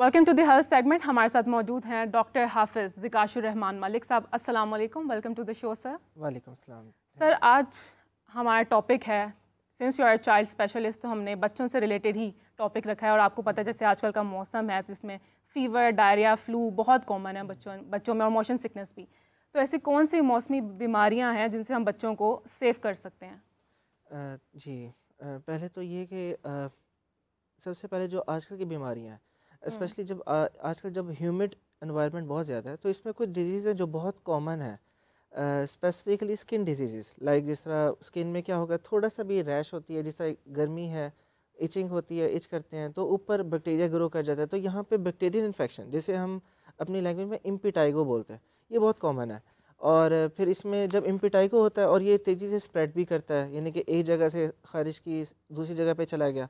Welcome to the health segment. हमारे साथ मौजूद हैं डॉक्टर हाफिज़ ज़िकाशुर रहमान मलिक साहब। अस्सलाम वालेकुम, welcome to the show sir. वालेकुम सलाम। सर, आज हमारा टॉपिक है, since you are child specialist, तो हमने बच्चों से रिलेटेड ही टॉपिक रखा है। और आपको पता है जैसे आजकल का मौसम है जिसमें फ़ीवर, डायरिया, फ्लू बहुत कॉमन है बच्चों में, और मोशन सिकनेस भी। तो ऐसी कौन सी मौसमी बीमारियां हैं जिनसे हम बच्चों को सेव कर सकते हैं? पहले तो ये कि सबसे पहले जो आजकल की बीमारियां हैं, स्पेशली जब आजकल जब ह्यूमिड एनवायरनमेंट बहुत ज़्यादा है, तो इसमें कुछ डिजीज़ हैं जो बहुत कॉमन है। स्पेसिफिकली स्किन डिजीज़, लाइक जिस तरह स्किन में क्या होगा, थोड़ा सा भी रैश होती है, जिस तरह गर्मी है, इचिंग होती है, इच करते हैं तो ऊपर बैक्टीरिया ग्रो कर जाता है। तो यहाँ पे बैक्टीरियल इन्फेक्शन, जिसे हम अपनी लैंग्वेज में इम्पिटाइगो बोलते हैं, ये बहुत कॉमन है। और फिर इसमें जब इम्पिटाइगो होता है और ये तेज़ी से स्प्रेड भी करता है, यानी कि एक जगह से खारिज की दूसरी जगह पे चला गया,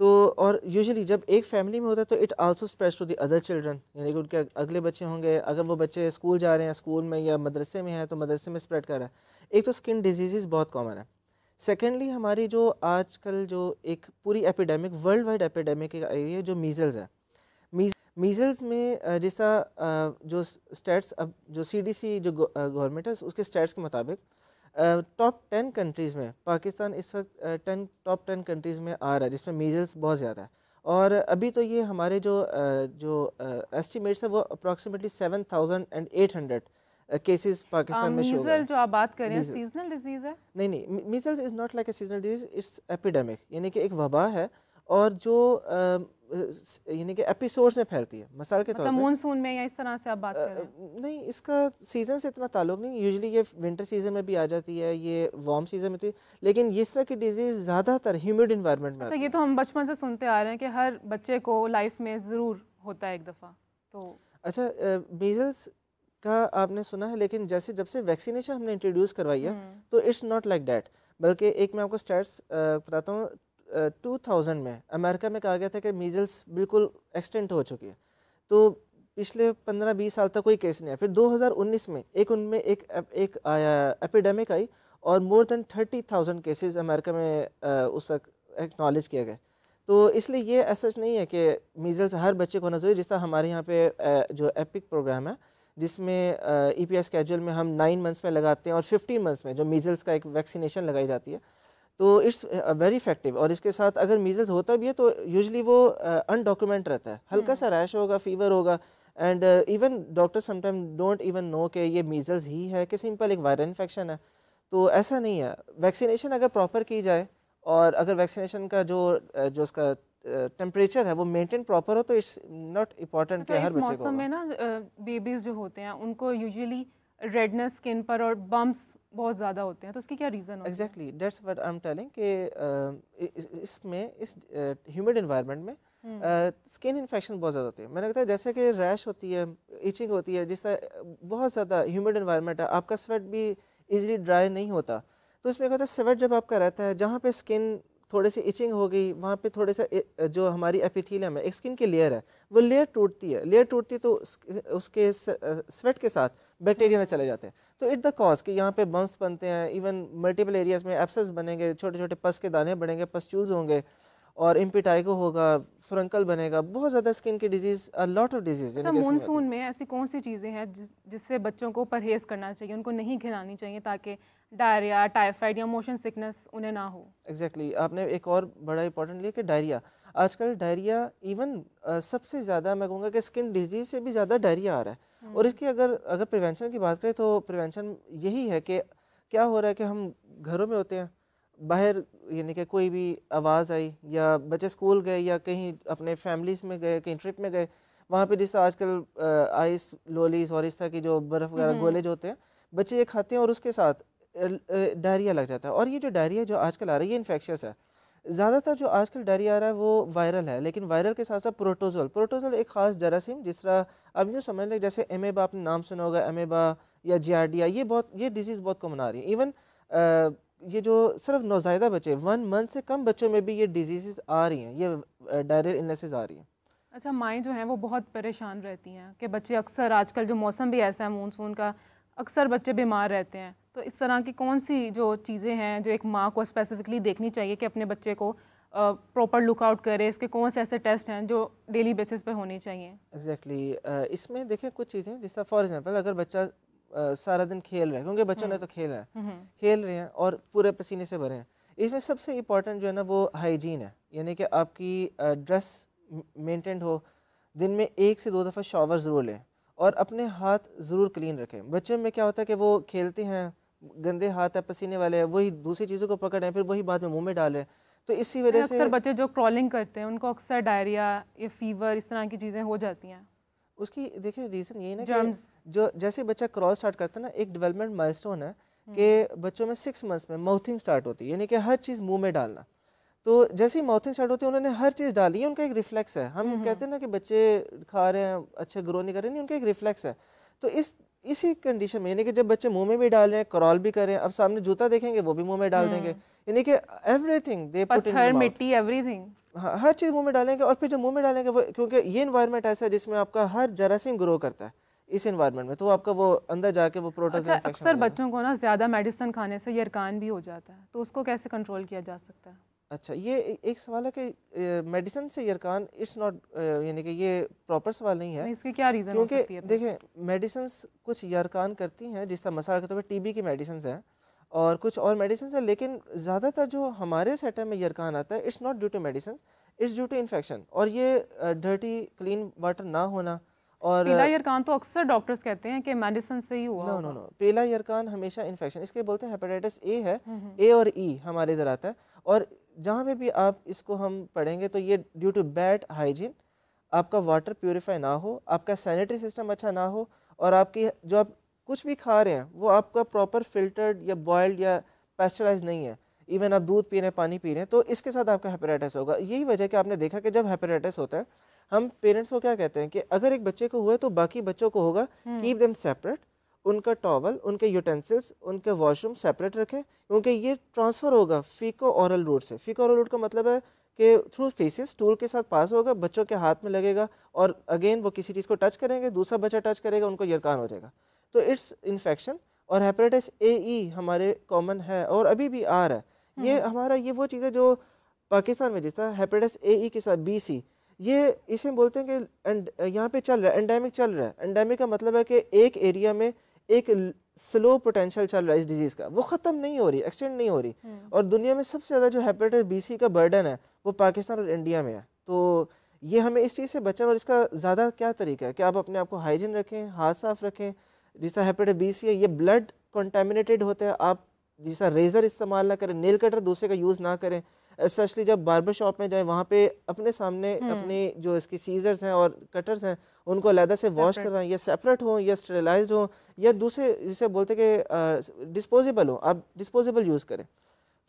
तो और यूजुअली जब एक फैमिली में होता है तो it also spreads to the other children, यानी कि उनके अगले बच्चे होंगे, अगर वो बच्चे स्कूल जा रहे हैं, स्कूल में या मदरसे में हैं तो मदरसे में स्प्रेड कर रहा है। एक तो स्किन डिजीज़ बहुत कॉमन है। सेकेंडली हमारी जो आजकल जो एक पूरी एपिडेमिक, वर्ल्ड वाइड एपिडेमिक आई है, जो मीज़ल्स है। मीज़ल्स में जैसा जो स्टैट्स, अब जो CDC जो गवर्नमेंट है उसके स्टैट्स के मुताबिक टॉप 10 कंट्रीज़ में पाकिस्तान इस वक्त टॉप 10 कंट्रीज़ में आ रहा है जिसमें मीज़ल्स बहुत ज़्यादा है। और अभी तो ये हमारे जो एस्टिमेट्स है वो अप्रॉक्सीमेटली 7,800 केसेस पाकिस्तान में शो है। जो आप बात कर रहे हैं सीजनल डिजीज़ है? नहीं, measles is not like a seasonal disease, it's epidemic, यानी कि एक वबा है और जो यानी कि एपिसोड्स में फैलती है। मिसाल के तौर पे मानसून में या इस तरह से आप बात कर रहे हैं? नहीं, इसका सीज़न से इतना ताल्लुक नहीं। यूजुअली ये विंटर सीजन में भी आ जाती है, ये वार्म सीजन में थी, लेकिन इस तरह की डिजीज़ ज़्यादातर ह्यूमिड इन्वायरमेंट में आती है। ये तो हम बचपन से सुनते आ रहे हैं कि हर बच्चे को लाइफ में ज़रूर होता है एक दफ़ा। तो अच्छा, मीज़ल्स का आपने सुना है, लेकिन जैसे जब से वैक्सीनेशन हमने इंट्रोड्यूस करवाई है तो इट्स नॉट लाइक डैट। बल्कि एक मैं आपको स्टैट्स बताता हूँ, 2000 में अमेरिका में कहा गया था कि मीज़ल्स बिल्कुल एक्सटेंट हो चुकी है, तो पिछले 15-20 साल तक कोई केस नहीं आया। फिर 2019 में उनमें एक आया, एपिडेमिक आई, और मोर देन 30,000 केसेस अमेरिका में उस वक्त एक्नॉलेज किए गए। तो इसलिए ये ऐसा नहीं है कि मीज़ल्स हर बच्चे को होना चाहिए। जिस तरह हमारे यहाँ पे जो एपिक प्रोग्राम है जिसमें EPS स्केड्यूल में हम 9 मंथ्स में लगाते हैं और 15 मंथ्स में जो मीज़ल्स का एक वैक्सीनेशन लगाई जाती है, तो इट्स वेरी इफेक्टिव। और इसके साथ अगर मीज़ल्स होता भी है तो यूजुअली वो अनडॉक्यूमेंट रहता है, हल्का सा रैश होगा, फीवर होगा, and even doctor sometime don't even know कि ये मीज़ल्स ही है कि सिंपल एक वायरल इन्फेक्शन है। तो ऐसा नहीं है। वैक्सीनेशन अगर प्रॉपर की जाए और अगर वैक्सीनेशन का जो उसका टेम्परेचर है वो मेंटेन प्रॉपर हो, तो इट्स नॉट इम्पॉर्टेंट कि हर बच्चे को। मौसम में ना बेबीज जो होते हैं उनको यूजुअली रेडनेस स्किन पर और बम्प्स बहुत ज़्यादा होते हैं, तो इसकी क्या रीज़न होता है? Exactly, that's what I am telling कि इस ह्यूमिड इन्वायरमेंट में स्किन इन्फेक्शन बहुत ज़्यादा होती है। मैंने कहा जैसे कि रैश होती है, इचिंग होती है, जिस तरह बहुत ज़्यादा ह्यूमिड इन्वायरमेंट है, आपका स्वेट भी इजीली ड्राई नहीं होता। तो इसमें क्या होता है, स्वेट जब आपका रहता है, जहाँ पे स्किन थोड़ी सी इचिंग हो गई, वहाँ पे थोड़े सा जो हमारी एपिथेलियम है, एक स्किन की लेयर है, वो लेयर टूटती है तो उसके स्वेट के साथ बैक्टीरिया में चले जाते हैं। तो इट द कॉज कि यहाँ पे बम्प्स बनते हैं, इवन मल्टीपल एरियाज में एब्सेस बनेंगे, छोटे छोटे पस के दाने बढ़ेंगे, पस्ट्यूल्स होंगे, और इम्पिटाइगो होगा, फ्रंकल बनेगा, बहुत ज़्यादा स्किन की disease, a lot of disease. Monsoon में ऐसी कौन सी चीज़ें हैं जिससे बच्चों को परहेज़ करना चाहिए, उनको नहीं खिलानी चाहिए, ताकि डायरिया, टाइफाइड या मोशन सिकनेस उन्हें ना हो? एग्जैक्टली, आपने एक और बड़ा इंपॉर्टेंट लिया कि डायरिया। आजकल डायरिया इवन सबसे ज़्यादा मैं कहूँगा कि स्किन डिजीज़ से भी ज़्यादा डायरिया आ रहा है। और इसकी अगर प्रिवेंशन की बात करें तो प्रिवेंशन यही है कि क्या हो रहा है कि हम घरों में होते हैं, बाहर यानी कि कोई भी आवाज़ आई, या बच्चे स्कूल गए या कहीं अपने फैमिलीज़ में गए, कहीं ट्रिप में गए, वहाँ पे जिस आजकल आइस लोलीज और इस तरह की जो बर्फ़ वगैरह गोले जो होते हैं, बच्चे ये खाते हैं और उसके साथ डायरिया लग जाता है। और ये जो डायरिया जो आजकल आ रही है ये इन्फेक्शियस है। ज़्यादातर जो आजकल डायरिया आ रहा है वो वायरल है, लेकिन वायरल के साथ साथ प्रोटोजोल एक ख़ास जरासीम, जिस तरह अब यूँ समझ लें जैसे एमेबा, आपने नाम सुना होगा, एमेबा या जियार्डिया, ये डिजीज़ बहुत कॉमन आ रही है। इवन ये जो सिर्फ नौज़ायदा बच्चे, 1 मंथ से कम बच्चों में भी ये डिजीज़ आ रही हैं, ये डायरियल इलनेसेस आ रही हैं। अच्छा, माएँ जो हैं वो बहुत परेशान रहती हैं कि बच्चे अक्सर, आजकल जो मौसम भी ऐसा है मानसून का, अक्सर बच्चे बीमार रहते हैं। तो इस तरह की कौन सी जो चीज़ें हैं जो एक माँ को स्पेसिफिकली देखनी चाहिए कि अपने बच्चे को प्रॉपर लुकआउट करे, इसके कौन से ऐसे टेस्ट हैं जो डेली बेसिस पे होने चाहिए? एग्जैक्टली इसमें देखें कुछ चीज़ें, जिस तरह फॉर एग्जांपल अगर बच्चा सारा दिन खेल रहा है, क्योंकि बच्चों ने तो खेल रहा है, खेल रहे हैं और पूरे पसीने से भरे हैं, इसमें सबसे इम्पॉर्टेंट जो है ना वो हाइजीन है, यानी कि आपकी ड्रेस मेंटेन हो, दिन में 1 से 2 दफ़ा शॉवर ज़रूर लें और अपने हाथ ज़रूर क्लीन रखें। बच्चों में क्या होता है कि वो खेलते हैं, गंदे हाथ है, पसीने वाले हैं, वही दूसरी चीज़ों को पकड़ रहे हैं, फिर वही बाद में मुंह में डाल रहे हैं, तो इसी वजह से अक्सर बच्चे जो क्रॉलिंग करते हैं उनको अक्सर डायरिया या फीवर इस तरह की चीज़ें हो जाती हैं। उसकी देखिए रीज़न यही ना कि जर्म्स। जो जैसे बच्चा क्रॉल स्टार्ट करता है ना, एक डेवलपमेंट माइलस्टोन है कि बच्चों में 6 मंथ्स में माउथिंग स्टार्ट होती है, यानी कि हर चीज़ मुंह में डालना। तो जैसे ही माउथिंग स्टार्ट होती है, उन्होंने हर चीज़ डाली है, उनका एक रिफ्लेक्स है। हम कहते हैं ना कि बच्चे खा रहे हैं, अच्छे ग्रो नहीं कर रहे, नहीं, उनका एक रिफ्लेक्स है। तो इसी कंडीशन में, यानी कि जब बच्चे मुंह में भी डाल रहे हैं, क्रॉल भी कर रहे हैं, अब सामने जूता देखेंगे वो भी मुंह में डाल देंगे, यानी कि एवरीथिंग दे पुट इन, पत्थर, मिट्टी, एवरीथिंग, हाँ, हर चीज़ मुंह में डालेंगे। और फिर जब मुंह में डालेंगे वो, क्योंकि ये इन्वायरमेंट ऐसा है जिसमें आपका हर जरासीम ग्रो करता है इस इन्वायरमेंट में, तो आपका वो अंदर जाके वो प्रोटोजोआ अच्छा, इन्फेक्शन अक्सर बच्चों को ना ज़्यादा मेडिसिन खाने से यरकान भी हो जाता है, तो उसको कैसे कंट्रोल किया जा सकता है? अच्छा, ये एक सवाल है कि मेडिसिन से यरकान, इट्स नॉट, यानी कि ये प्रॉपर सवाल नहीं है, इसके क्या रीज़न हो सकती है? क्योंकि देखें मेडिसिन कुछ यरकान करती हैं, जिस तरह मसाल के तौर पर टीबी की मेडिसिन हैं और कुछ और मेडिसिन है, लेकिन ज़्यादातर जो हमारे सेटअप में यरकान आता है, it's not due to medicine, it's due to infection. और ये डर्टी क्लीन वाटर ना होना, और पीला यरकान तो अक्सर डॉक्टर्स कहते हैं कि मेडिसिन से ही हुआ। नो, पीला यरकान हमेशा इन्फेक्शन, इसके बोलते हैं हेपेटाइटिस ए है, ए और ई हमारे इधर आता है। और जहाँ पे भी आप इसको हम पढ़ेंगे तो ये ड्यू टू बैड हाइजीन, आपका वाटर प्योरीफाई ना हो, आपका सैनिटरी सिस्टम अच्छा ना हो, और आपकी जो आप कुछ भी खा रहे हैं वो आपका प्रॉपर फिल्टर्ड या बॉयल्ड या पेस्चराइज नहीं है, इवन आप दूध पी रहे हैं, पानी पी रहे हैं, तो इसके साथ आपका हेपेटाइटिस होगा। यही वजह कि आपने देखा कि जब हेपेटाइटिस होता है, हम पेरेंट्स को क्या कहते हैं कि अगर एक बच्चे को हुआ है तो बाकी बच्चों को होगा, कीप देम सेपरेट, उनका टॉवल, उनके यूटेंसिल्स, उनके वॉशरूम सेपरेट रखें, क्योंकि ये ट्रांसफ़र होगा फीको ओरल रूट से। फीको ओरल रूट का मतलब है कि थ्रू फेसिस स्टूल के साथ पास होगा, बच्चों के हाथ में लगेगा, और अगेन वो किसी चीज़ को टच करेंगे, दूसरा बच्चा टच करेगा, उनको यरकान हो जाएगा। तो इट्स इन्फेक्शन। और हेपेटाइटिस ए ई हमारे कॉमन है और अभी भी आ रहा है। ये हमारा ये वो चीज़ है जो पाकिस्तान में, जिस तरह हेपेटाइटिस ए ई के साथ BC, ये इसे बोलते हैं कि यहाँ पे चल रहा है, एंडेमिक चल रहा है। एंडेमिक का मतलब है कि एक एरिया में एक स्लो पोटेंशियल चल रहा है इस डिजीज़ का, वो ख़त्म नहीं हो रही, एक्सटेंड नहीं हो रही। और दुनिया में सबसे ज़्यादा जो हेपेटाइटिस BC का बर्डन है वो पाकिस्तान और इंडिया में है। तो ये हमें इस चीज़ से बचना, और इसका ज़्यादा क्या तरीका है कि आप अपने आप को हाइजीन रखें, हाथ साफ़ रखें। जिस तरह हेपेटाइटिस BC है, ये ब्लड कंटेमिनेटेड होता है, आप जिस तरह रेज़र इस्तेमाल ना करें, नेल कटर दूसरे का यूज़ ना करें, स्पेशली जब बार्बर शॉप में जाए, वहाँ पे अपने सामने अपने जो इसकी सीजर्स हैं और कटर्स हैं उनको अलग से वॉश करवाएं, या सेपरेट हों या स्टेरिलाइज्ड हों, या दूसरे जिसे बोलते कि डिस्पोजेबल हो, आप डिस्पोजेबल यूज़ करें।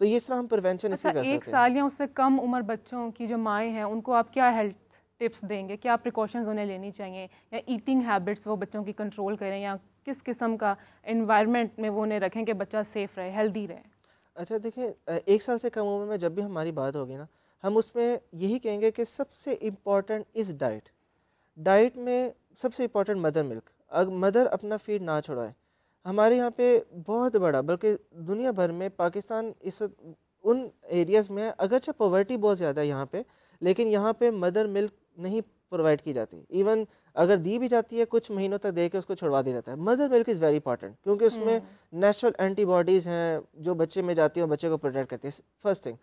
तो ये इस तरह हम प्रिवेंशन इसकी कर सकते हैं। 1 साल या उससे कम उम्र बच्चों की जो माएँ हैं उनको आप क्या हेल्थ टिप्स देंगे? क्या प्रिकॉशंस उन्हें लेनी चाहिए, या ईटिंग हैबिट्स वो बच्चों की कंट्रोल करें, या किस किस्म का एनवायरनमेंट में वो उन्हें रखें कि बच्चा सेफ़ रहे, हेल्दी रहे? अच्छा, देखिए 1 साल से कम उम्र में जब भी हमारी बात होगी ना, हम उसमें यही कहेंगे कि सबसे इम्पॉर्टेंट इज़ डाइट। डाइट में सबसे इम्पॉर्टेंट मदर मिल्क। अगर मदर अपना फीड ना छुड़ाए, हमारे यहाँ पे बहुत बड़ा, बल्कि दुनिया भर में पाकिस्तान इस उन एरियाज़ में, अगरचे पॉवर्टी बहुत ज़्यादा है यहाँ पे, लेकिन यहाँ पे मदर मिल्क नहीं प्रोवाइड की जाती। इवन अगर दी भी जाती है, कुछ महीनों तक दे के उसको छुड़वा दिया जाता है। Mother milk is very important, क्योंकि उसमें नेचुरल एंटीबॉडीज़ हैं जो बच्चे में जाती हैं और बच्चे को प्रोटेक्ट करती है, फर्स्ट थिंग।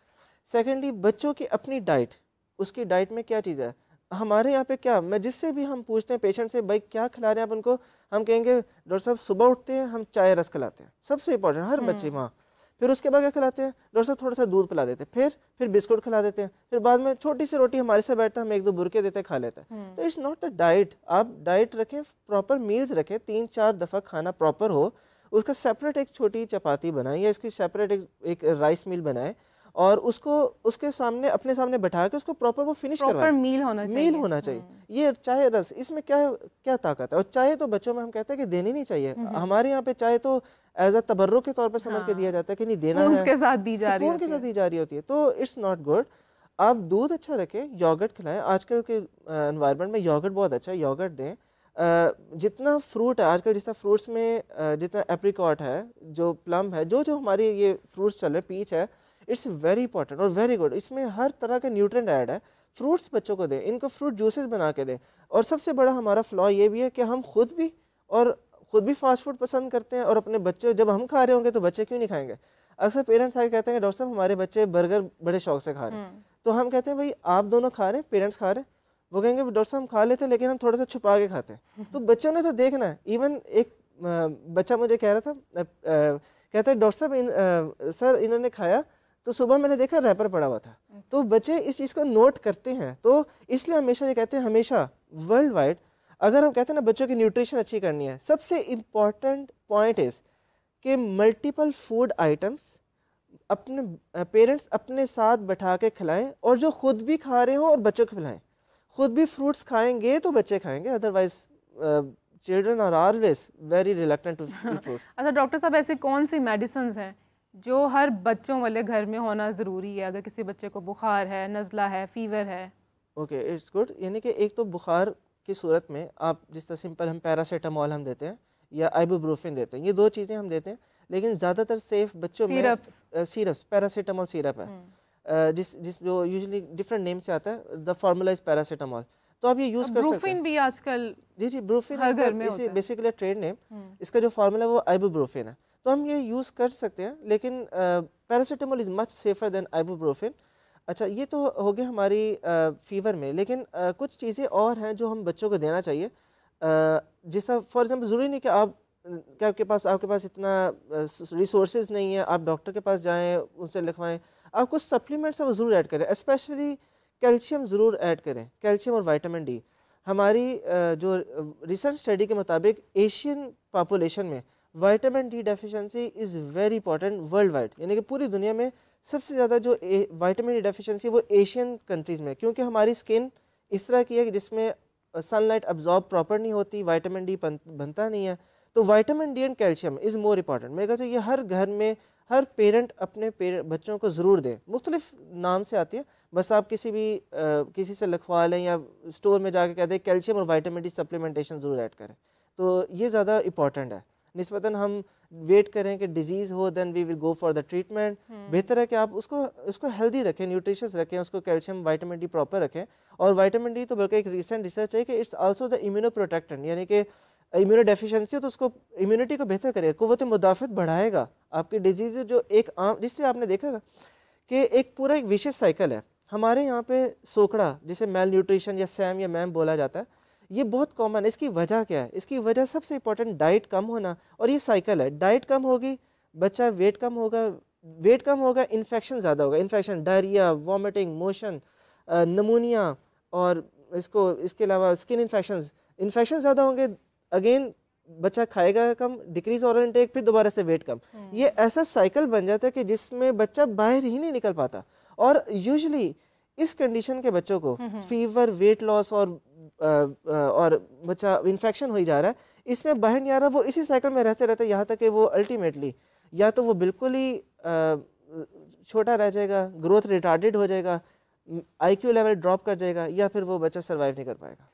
सेकेंडली, बच्चों की अपनी डाइट, उसकी डाइट में क्या चीज़ है। हमारे यहाँ पे क्या, मैं जिससे भी हम पूछते हैं पेशेंट से, भाई क्या खिला रहे हैं आप उनको, हम कहेंगे डॉक्टर साहब सुबह उठते हैं हम चाय रस खिलाते हैं, सबसे इंपॉर्टेंट, हर बच्चे माँ। फिर उसके बाद क्या खिलाते हैं, डॉक्टर साहब थोड़ा सा दूध पिला देते हैं, फिर बिस्कुट खिला देते हैं, फिर बाद में छोटी सी रोटी हमारे से बैठता है, हम 1-2 बुरके देते हैं, खा लेते हैं। तो इट्स नॉट द डाइट। आप डाइट रखें, प्रॉपर मील्स रखें, 3-4 दफ़ा खाना प्रॉपर हो, उसका सेपरेट एक छोटी चपाती बनाएं, या इसकी सेपरेट एक राइस मील बनाएं, और उसको उसके सामने, अपने सामने बैठा के उसको प्रॉपर वो फिनिश करवाएं। मील होना चाहिए। ये चाय रस, इसमें क्या ताकत है। और चाय तो बच्चों में हम कहते हैं कि देनी नहीं चाहिए। हमारे यहाँ पे चाय तो एज अ तबर्रुक के तौर पर समझ के दिया जाता है कि नहीं देना है, स्पून के साथ दी जा रही होती है, तो इट्स नॉट गुड। आप दूध अच्छा रखें, योगर्ट खिलाएं। आजकल के एनवायरनमेंट में योगर्ट बहुत अच्छा है, योगर्ट दें। जितना फ्रूट है आजकल, जितना फ्रूट्स में जितना एप्रिकॉट है, जो प्लम है, जो हमारी ये फ्रूट्स चल रहे, पीच है, इट्स वेरी इंपॉर्टेंट और वेरी गुड। इसमें हर तरह का न्यूट्रिएंट ऐड है। फ्रूट्स बच्चों को दें, इनको फ्रूट जूसेस बना के दें। और सबसे बड़ा हमारा फ्लॉ ये भी है कि हम खुद भी फास्ट फूड पसंद करते हैं, और अपने बच्चे, जब हम खा रहे होंगे तो बच्चे क्यों नहीं खाएंगे। अक्सर पेरेंट्स आके कहते हैं डॉक्टर साहब हमारे बच्चे बर्गर बड़े शौक से खा रहे हैं, तो हम कहते हैं भाई आप दोनों खा रहे हैं, पेरेंट्स खा रहे हैं, वो कहेंगे डॉक्टर साहब हम खा लेते हैं लेकिन हम थोड़ा सा छुपा के खाते हैं। तो बच्चों ने तो देखना है। इवन एक बच्चा मुझे कह रहा था, कहता है डॉक्टर साहब सर इन्होंने खाया तो सुबह मैंने देखा रैपर पड़ा हुआ था। तो बच्चे इस चीज़ को नोट करते हैं। तो इसलिए हमेशा ये कहते हैं, हमेशा वर्ल्ड वाइड अगर हम कहते हैं ना बच्चों की न्यूट्रिशन अच्छी करनी है, सबसे इम्पॉर्टेंट पॉइंट इज़ कि मल्टीपल फूड आइटम्स अपने पेरेंट्स अपने साथ बैठा के खिलाएं, और जो खुद भी खा रहे हो और बच्चों को खिलाएं। खुद भी फ्रूट्स खाएंगे तो बच्चे खाएंगे, otherwise children are always very reluctant to eat fruits. अच्छा डॉक्टर साहब, ऐसी कौन सी मेडिसिन हैं जो हर बच्चों वाले घर में होना ज़रूरी है अगर किसी बच्चे को बुखार है, नज़ला है, फीवर है? Okay, it's good. यानी कि एक तो बुखार की सूरत में आप जिस तरह सिंपल हम पैरासीटामोल हम देते हैं या आइबुप्रोफेन देते हैं, ये दो चीज़ें हम देते हैं। लेकिन ज़्यादातर सेफ बच्चों में सिरप्स, पैरासीटामोल सिरप है, जिस जो यूजुअली डिफरेंट नेम से आता है, द फॉर्मुला इज पैरासीटामोल। तो आप ये यूज़ कर सकते हैं। भी आजकल जी Brufen is basically trade name, इसका जो फार्मूला है वो आइबुप्रोफेन है। तो हम ये यूज़ कर सकते हैं, लेकिन paracetamol is much safer than ibuprofen. अच्छा, ये तो हो गया हमारी फीवर में। लेकिन कुछ चीज़ें और हैं जो हम बच्चों को देना चाहिए। जैसा फॉर एग्जांपल ज़रूरी नहीं कि आपके पास इतना रिसोर्सेज नहीं है, आप डॉक्टर के पास जाएं, उनसे लिखवाएं। आप कुछ सप्लीमेंट्स हैं वो ज़रूर ऐड करें, स्पेशली कैल्शियम ज़रूर ऐड करें, कैल्शियम और विटामिन डी। हमारी जो रिसेंट स्टडी के मुताबिक एशियन पॉपुलेशन में vitamin D deficiency is very important world wide. यानी कि पूरी दुनिया में सबसे ज़्यादा जो विटामिन डी डेफिशिएंसी वो एशियन कंट्रीज़ में, क्योंकि हमारी स्किन इस तरह की है कि जिसमें सनलाइट अब्जॉर्ब प्रॉपर नहीं होती, विटामिन डी बनता नहीं है। तो vitamin D and calcium is more important. मेरे ख्याल से ये हर घर में हर पेरेंट अपने बच्चों को ज़रूर दें। मुख्तलिफ नाम से आती है, बस आप किसी से लिखवा लें या स्टोर में जाके कह दें कैल्शियम और विटामिन डी सप्लीमेंटेशन ज़रूर ऐड करें। तो ये ज़्यादा इंपॉर्टेंट है। निस्बतन हम वेट करें कि डिजीज़ हो then we will go for the treatment. बेहतर है कि आप उसको हेल्दी रखें, न्यूट्रिशियस रखें, उसको कैल्शियम विटामिन डी प्रॉपर रखें। और विटामिन डी तो बल्कि एक रिसेंट रिसर्च है कि it's also the immuno protectant, यानी कि इम्यूनो डेफिशिएंसी तो उसको इम्यूनिटी को बेहतर करेगा, क़ुव्वत मुदाफ़त बढ़ाएगा। आपकी डिजीज़ जो एक आम, जिससे आपने देखा ना कि एक पूरा एक विशेष साइकिल है हमारे यहाँ पे, सोकड़ा जिसे मेल न्यूट्रिशन या सैम या मैम बोला जाता है, ये बहुत कॉमन है। इसकी वजह क्या है? इसकी वजह सबसे इंपॉर्टेंट डाइट कम होना, और ये साइकिल है। डाइट कम होगी, बच्चा वेट कम होगा, इन्फेक्शन ज़्यादा होगा, इन्फेक्शन, डायरिया, वॉमिटिंग, मोशन, नमूनिया, और इसके अलावा स्किन इन्फेक्शन ज़्यादा होंगे। अगेन बच्चा खाएगा कम, डिक्रीज ओरल इनटेक, फिर दोबारा से वेट कम। ये ऐसा साइकिल बन जाता है कि जिसमें बच्चा बाहर ही नहीं निकल पाता। और यूजुअली इस कंडीशन के बच्चों को फीवर, वेट लॉस और बच्चा इन्फेक्शन हो ही जा रहा है, इसमें बाहर नहीं आ रहा। वो इसी साइकिल में रहते यहाँ तक कि वो अल्टीमेटली या तो वो बिल्कुल ही छोटा रह जाएगा, ग्रोथ रिटार्डेड हो जाएगा, IQ लेवल ड्रॉप कर जाएगा, या फिर वो बच्चा सर्वाइव नहीं कर पाएगा।